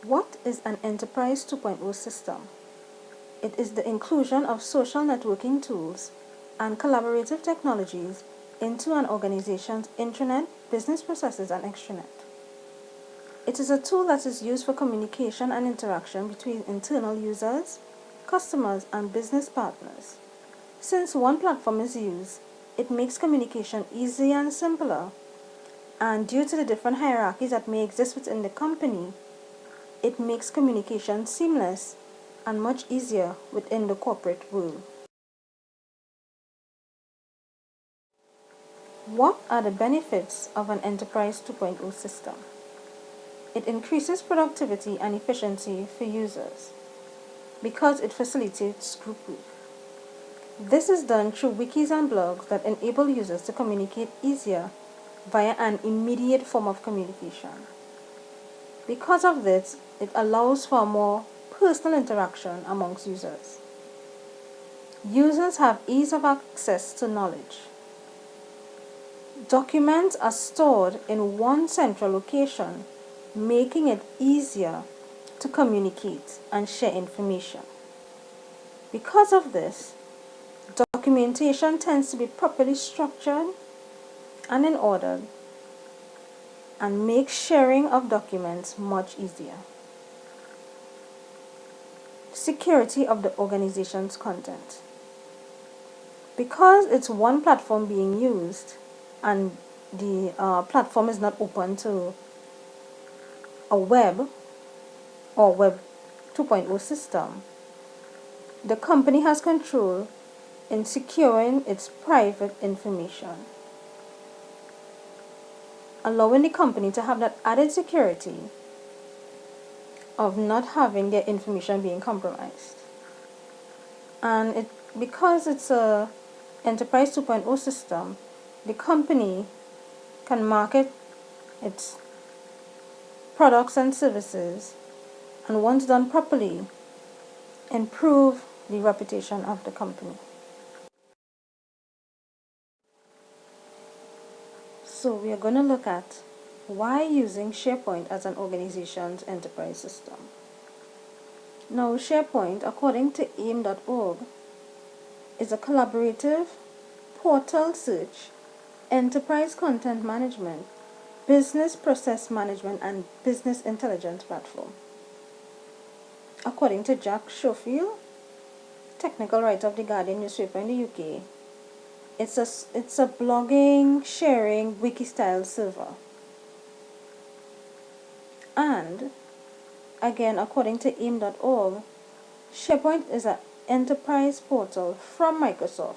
What is an Enterprise 2.0 system? It is the inclusion of social networking tools and collaborative technologies into an organization's intranet, business processes, and extranet. It is a tool that is used for communication and interaction between internal users, customers, and business partners. Since one platform is used, it makes communication easier and simpler, and due to the different hierarchies that may exist within the company, it makes communication seamless and much easier within the corporate world. What are the benefits of an Enterprise 2.0 system? It increases productivity and efficiency for users because it facilitates group work. This is done through wikis and blogs that enable users to communicate easier via an immediate form of communication. Because of this, it allows for more personal interaction amongst users. Users have ease of access to knowledge. Documents are stored in one central location, making it easier to communicate and share information. Because of this, documentation tends to be properly structured and in order and makes sharing of documents much easier. Security of the organization's content. Because it's one platform being used and the platform is not open to a web or web 2.0 system, the company has control in securing its private information, allowing the company to have that added security of not having their information being compromised. And because it's a Enterprise 2.0 system, the company can market its products and services, and once done properly, improve the reputation of the company. So we are going to look at why using SharePoint as an organization's enterprise system. Now, SharePoint, according to aim.org, is a collaborative portal search, enterprise content management, business process management, and business intelligence platform. According to Jack Schofield, technical writer of the Guardian newspaper in the UK, it's a blogging, sharing, wiki-style server. And again, according to aim.org, SharePoint is an enterprise portal from Microsoft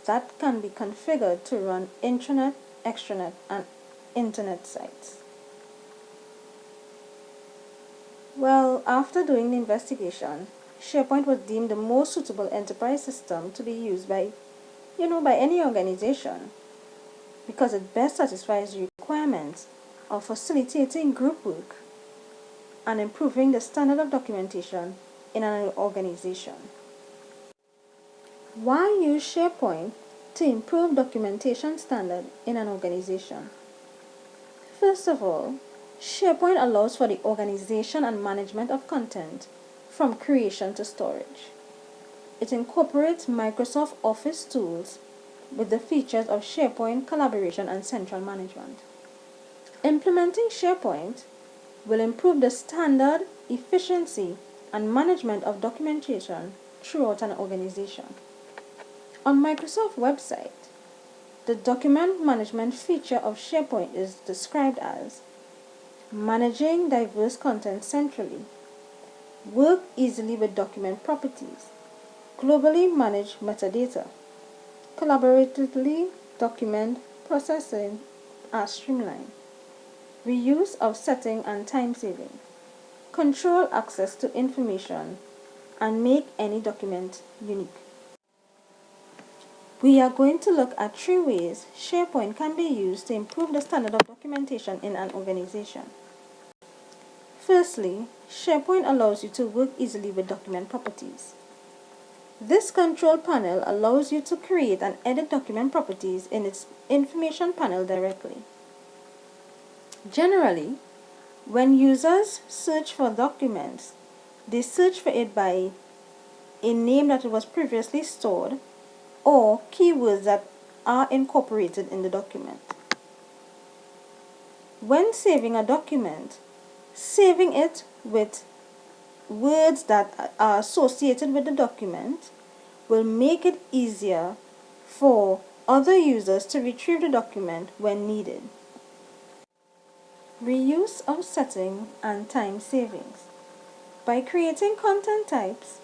that can be configured to run intranet, extranet, and internet sites. Well, after doing the investigation, SharePoint was deemed the most suitable enterprise system to be used by any organization because it best satisfies the requirements of facilitating group work and improving the standard of documentation in an organization. Why use SharePoint to improve documentation standard in an organization? First of all, SharePoint allows for the organization and management of content from creation to storage. It incorporates Microsoft Office tools with the features of SharePoint collaboration and central management. Implementing SharePoint will improve the standard, efficiency, and management of documentation throughout an organization. On Microsoft website, the document management feature of SharePoint is described as managing diverse content centrally, work easily with document properties, globally manage metadata, collaboratively document processing are streamlined, reuse of setting and time saving, control access to information, and make any document unique. We are going to look at 3 ways SharePoint can be used to improve the standard of documentation in an organization. Firstly, SharePoint allows you to work easily with document properties. This control panel allows you to create and edit document properties in its information panel directly. Generally, When users search for documents, they search for it by a name that it was previously stored or keywords that are incorporated in the document. When saving a document, saving it with words that are associated with the document will make it easier for other users to retrieve the document when needed. Reuse of setting and time savings. By creating content types,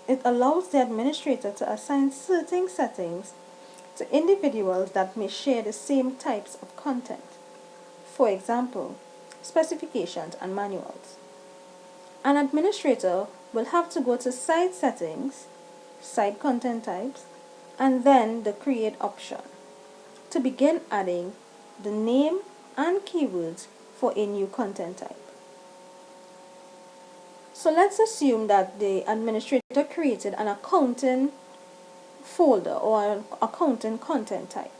it allows the administrator to assign certain settings to individuals that may share the same types of content. For example, specifications and manuals. An administrator will have to go to Site Settings, Site Content Types, and then the Create option to begin adding the name and keywords for a new content type. So let's assume that the administrator created an accounting folder or an accounting content type.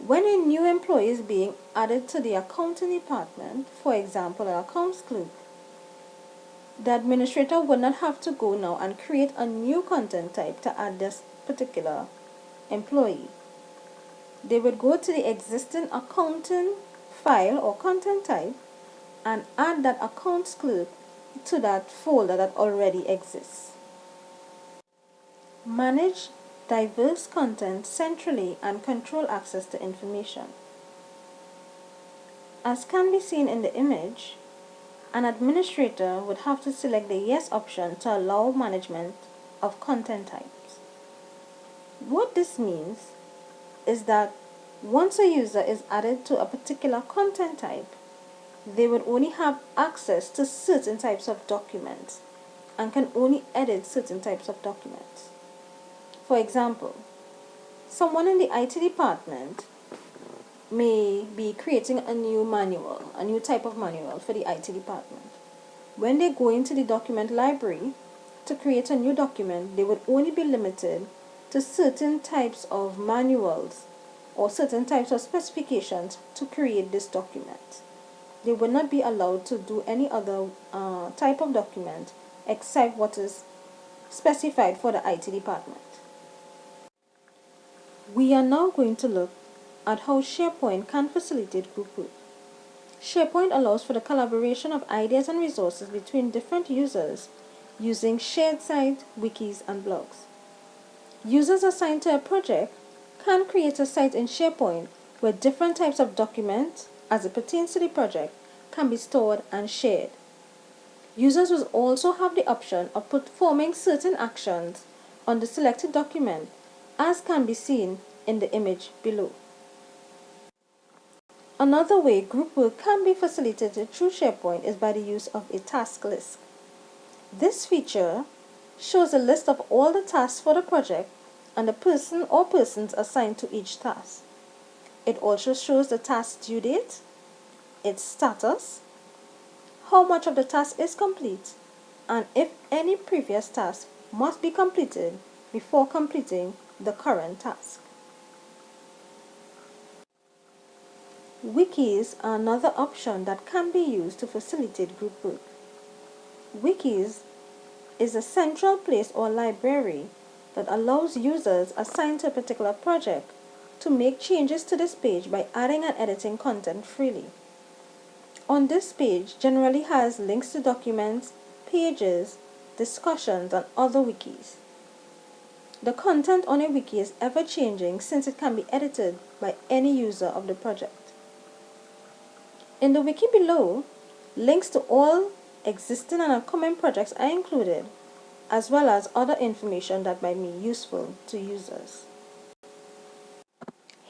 When a new employee is being added to the accounting department, for example, an accounts clerk, the administrator would not have to go now and create a new content type to add this particular employee. They would go to the existing accounting file or content type and add that accounts clerk to that folder that already exists. Manage diverse content centrally and control access to information. As can be seen in the image, an administrator would have to select the Yes option to allow management of content types. What this means is that once a user is added to a particular content type, they would only have access to certain types of documents and can only edit certain types of documents. For example, someone in the IT department may be creating a new manual, a new type of manual for the IT department. When they go into the document library to create a new document, they would only be limited to certain types of manuals or certain types of specifications to create this document. They would not be allowed to do any other type of document except what is specified for the IT department. We are now going to look at how SharePoint can facilitate group work. SharePoint allows for the collaboration of ideas and resources between different users using shared sites, wikis, and blogs. Users assigned to a project can create a site in SharePoint where different types of documents, as it pertains to the project, can be stored and shared. Users will also have the option of performing certain actions on the selected document, as can be seen in the image below. Another way group work can be facilitated through SharePoint is by the use of a task list. This feature shows a list of all the tasks for the project and the person or persons assigned to each task. It also shows the task due date, its status, how much of the task is complete, and if any previous task must be completed before completing the current task. Wikis are another option that can be used to facilitate group work. Wikis is a central place or library that allows users assigned to a particular project to make changes to this page by adding and editing content freely. On this page generally has links to documents, pages, discussions, and other wikis. The content on a wiki is ever changing since it can be edited by any user of the project. In the wiki below, links to all existing and upcoming projects are included, as well as other information that might be useful to users.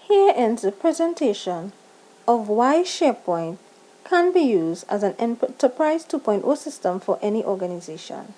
Here ends the presentation of why SharePoint can be used as an Enterprise 2.0 system for any organization.